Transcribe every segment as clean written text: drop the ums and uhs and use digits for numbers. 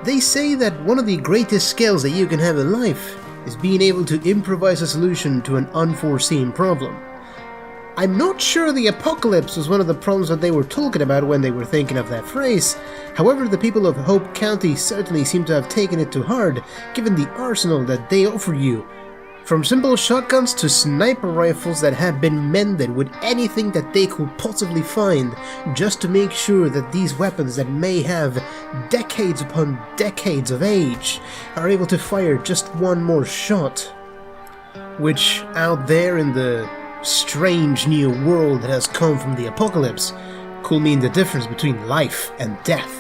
They say that one of the greatest skills that you can have in life is being able to improvise a solution to an unforeseen problem. I'm not sure the apocalypse was one of the problems that they were talking about when they were thinking of that phrase. However, the people of Hope County certainly seem to have taken it to heart, given the arsenal that they offer you. From simple shotguns to sniper rifles that have been mended with anything that they could possibly find, just to make sure that these weapons that may have decades upon decades of age are able to fire just one more shot. Which, out there in the strange new world that has come from the apocalypse, could mean the difference between life and death.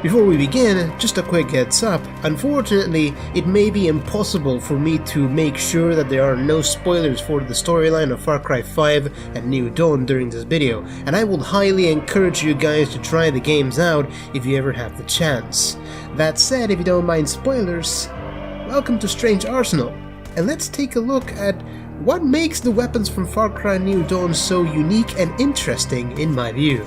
Before we begin, just a quick heads up. Unfortunately, it may be impossible for me to make sure that there are no spoilers for the storyline of Far Cry 5 and New Dawn during this video, and I would highly encourage you guys to try the games out if you ever have the chance. That said, if you don't mind spoilers, welcome to Strange Arsenal, and let's take a look at what makes the weapons from Far Cry New Dawn so unique and interesting in my view.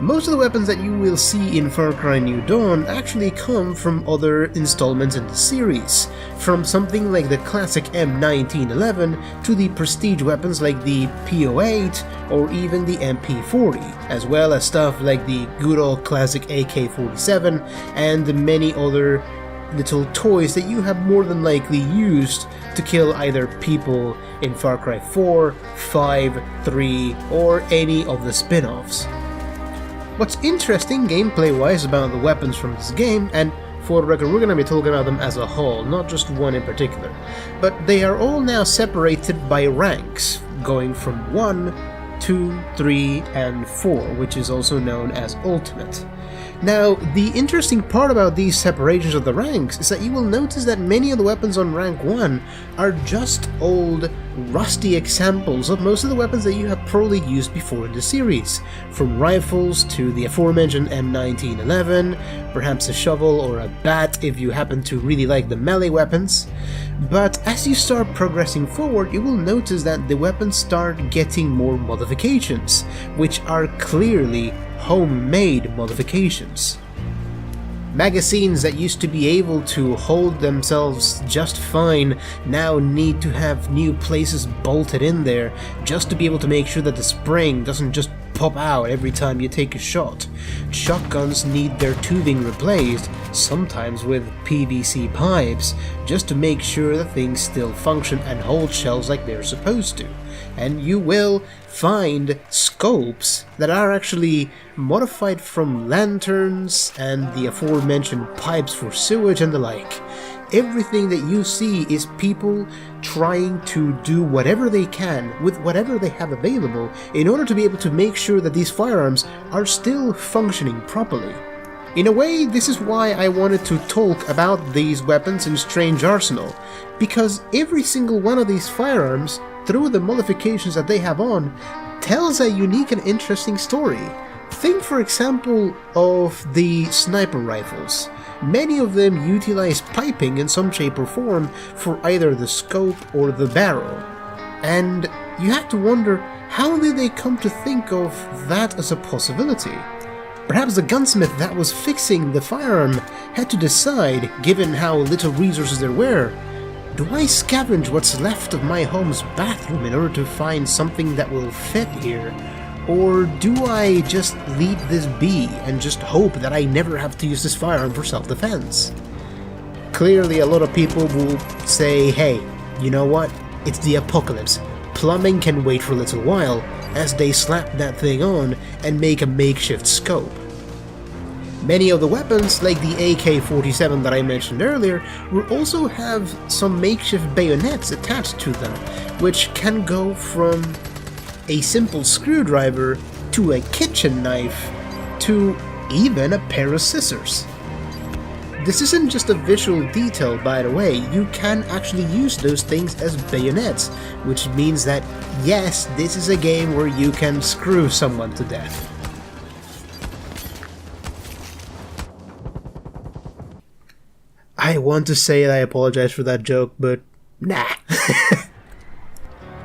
Most of the weapons that you will see in Far Cry New Dawn actually come from other installments in the series, from something like the classic M1911 to the prestige weapons like the P08 or even the MP40, as well as stuff like the good old classic AK-47 and the many other little toys that you have more than likely used to kill either people in Far Cry 4, 5, 3, or any of the spin-offs. What's interesting gameplay-wise about the weapons from this game, and for the record we're going to be talking about them as a whole, not just one in particular, but they are all now separated by ranks, going from 1, 2, 3, and 4, which is also known as Ultimate. Now, the interesting part about these separations of the ranks is that you will notice that many of the weapons on rank 1 are just old, rusty examples of most of the weapons that you have probably used before in the series, from rifles to the aforementioned M1911, perhaps a shovel or a bat if you happen to really like the melee weapons. But as you start progressing forward, you will notice that the weapons start getting more modifications, which are clearly homemade modifications. Magazines that used to be able to hold themselves just fine now need to have new places bolted in there just to be able to make sure that the spring doesn't just pop out every time you take a shot. Shotguns need their tubing replaced, sometimes with PVC pipes, just to make sure that things still function and hold shells like they're supposed to. And you will find scopes that are actually modified from lanterns and the aforementioned pipes for sewage and the like. Everything that you see is people trying to do whatever they can with whatever they have available in order to be able to make sure that these firearms are still functioning properly. In a way, this is why I wanted to talk about these weapons in Strange Arsenal, because every single one of these firearms, through the modifications that they have on, tells a unique and interesting story. Think for example of the sniper rifles. Many of them utilize piping in some shape or form for either the scope or the barrel. And you have to wonder, how did they come to think of that as a possibility? Perhaps the gunsmith that was fixing the firearm had to decide, given how little resources there were, do I scavenge what's left of my home's bathroom in order to find something that will fit here? Or do I just leave this be and just hope that I never have to use this firearm for self-defense? Clearly a lot of people will say, hey, you know what? It's the apocalypse. Plumbing can wait for a little while, as they slap that thing on and make a makeshift scope. Many of the weapons, like the AK-47 that I mentioned earlier, will also have some makeshift bayonets attached to them, which can go from a simple screwdriver to a kitchen knife to even a pair of scissors. This isn't just a visual detail, by the way, you can actually use those things as bayonets, which means that yes, this is a game where you can screw someone to death. I want to say I apologize for that joke, but nah.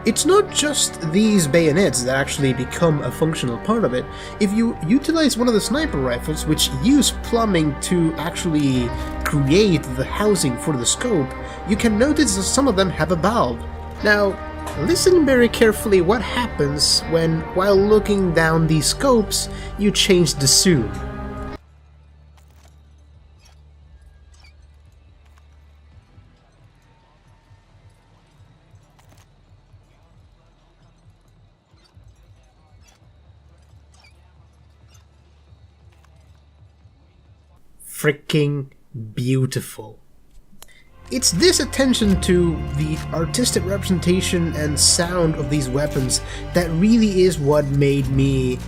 It's not just these bayonets that actually become a functional part of it. If you utilize one of the sniper rifles, which use plumbing to actually create the housing for the scope, you can notice that some of them have a valve. Now, listen very carefully what happens when, while looking down these scopes, you change the zoom. Freaking beautiful. It's this attention to the artistic representation and sound of these weapons that really is what made me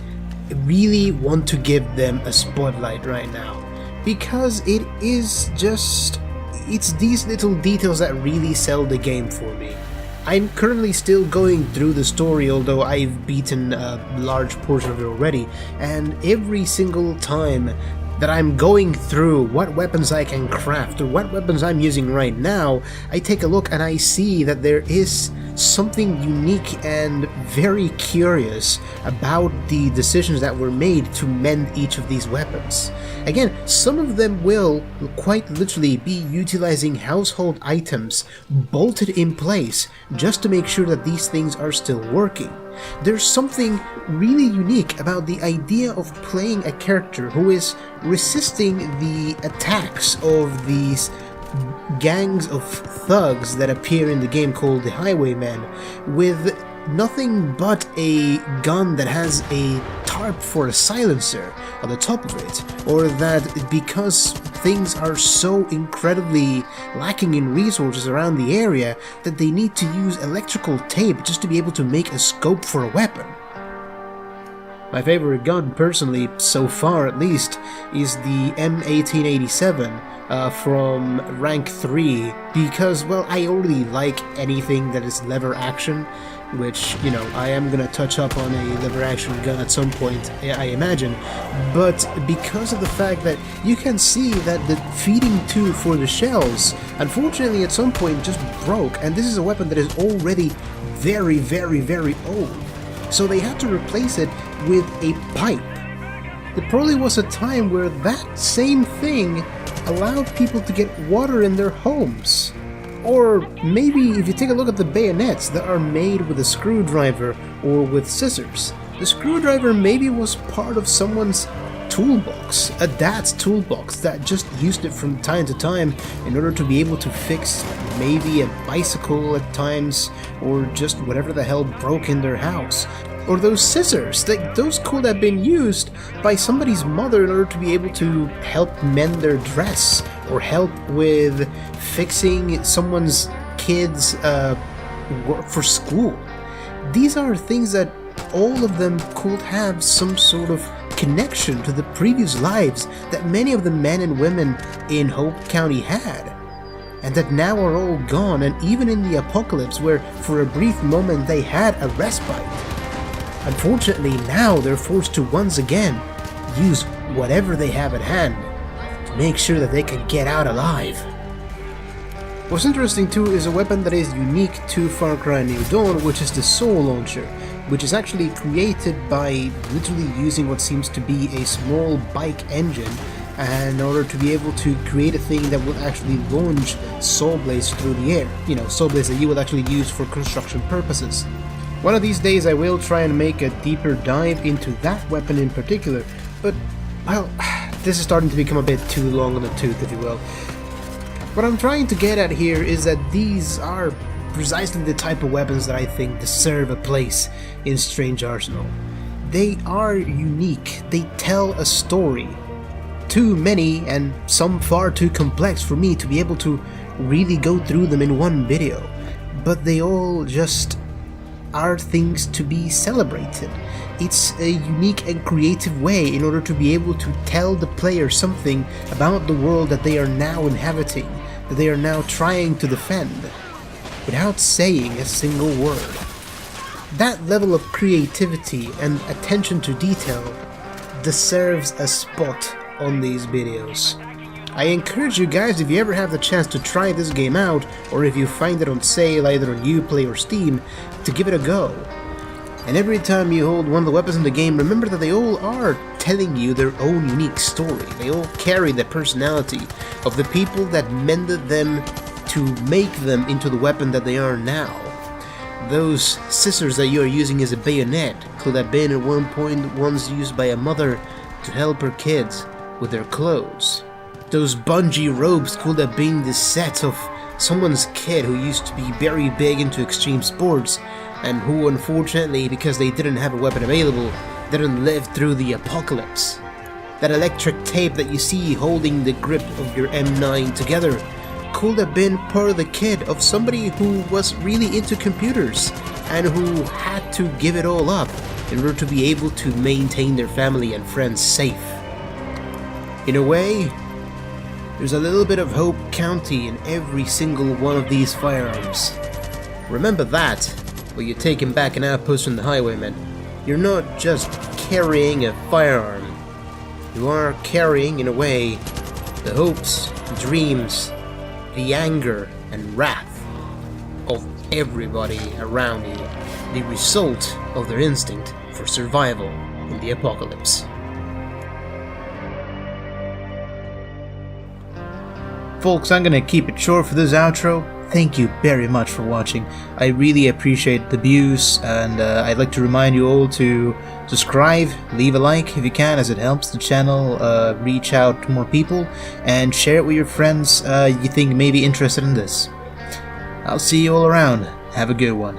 really want to give them a spotlight right now. Because it is just... it's these little details that really sell the game for me. I'm currently still going through the story, although I've beaten a large portion of it already, and every single time that I'm going through what weapons I can craft or what weapons I'm using right now, I take a look and I see that there is something unique and very curious about the decisions that were made to mend each of these weapons. Again, some of them will quite literally be utilizing household items bolted in place just to make sure that these things are still working. There's something really unique about the idea of playing a character who is resisting the attacks of these gangs of thugs that appear in the game called the Highwaymen with nothing but a gun that has a tarp for a silencer on the top of it, or that because things are so incredibly lacking in resources around the area that they need to use electrical tape just to be able to make a scope for a weapon. My favorite gun, personally, so far at least, is the M1887 from rank 3, because, well, I already like anything that is lever action, which, you know, I am gonna touch up on a lever action gun at some point, I imagine, but because of the fact that you can see that the feeding tube for the shells, unfortunately at some point just broke, and this is a weapon that is already very, very, very old. So they had to replace it with a pipe. There probably was a time where that same thing allowed people to get water in their homes. Or maybe if you take a look at the bayonets that are made with a screwdriver or with scissors, the screwdriver maybe was part of someone's toolbox, a dad's toolbox that just used it from time to time in order to be able to fix maybe a bicycle at times, or just whatever the hell broke in their house. Or those scissors, those could have been used by somebody's mother in order to be able to help mend their dress, or help with fixing someone's kid's work for school. These are things that all of them could have some sort of connection to the previous lives that many of the men and women in Hope County had, and that now are all gone, and even in the apocalypse where for a brief moment they had a respite. Unfortunately, now they're forced to once again use whatever they have at hand to make sure that they can get out alive. What's interesting too is a weapon that is unique to Far Cry New Dawn, which is the Soul Launcher, which is actually created by literally using what seems to be a small bike engine in order to be able to create a thing that will actually launch saw blades through the air. You know, saw blades that you will actually use for construction purposes. One of these days I will try and make a deeper dive into that weapon in particular, but, well, this is starting to become a bit too long on the tooth, if you will. What I'm trying to get at here is that these are precisely the type of weapons that I think deserve a place in Strange Arsenal. They are unique, they tell a story. Too many and some far too complex for me to be able to really go through them in one video, but they all just are things to be celebrated. It's a unique and creative way in order to be able to tell the player something about the world that they are now inhabiting, that they are now trying to defend, without saying a single word. That level of creativity and attention to detail deserves a spot on these videos. I encourage you guys, if you ever have the chance to try this game out, or if you find it on sale either on Uplay or Steam, to give it a go. And every time you hold one of the weapons in the game, remember that they all are telling you their own unique story. They all carry the personality of the people that mended them to make them into the weapon that they are now. Those scissors that you are using as a bayonet could have been at one point once used by a mother to help her kids with their clothes. Those bungee ropes could have been the set of someone's kid who used to be very big into extreme sports and who, unfortunately, because they didn't have a weapon available, didn't live through the apocalypse. That electric tape that you see holding the grip of your M9 together could have been part of the kid of somebody who was really into computers and who had to give it all up in order to be able to maintain their family and friends safe. In a way, there's a little bit of Hope County in every single one of these firearms. Remember that when you're taking back an outpost from the highwaymen. You're not just carrying a firearm. You are carrying, in a way, the hopes, dreams, the anger and wrath of everybody around you, the result of their instinct for survival in the apocalypse. Folks, I'm gonna keep it short for this outro. Thank you very much for watching. I really appreciate the views, and I'd like to remind you all to subscribe, leave a like if you can, as it helps the channel reach out to more people, and share it with your friends you think may be interested in this. I'll see you all around. Have a good one.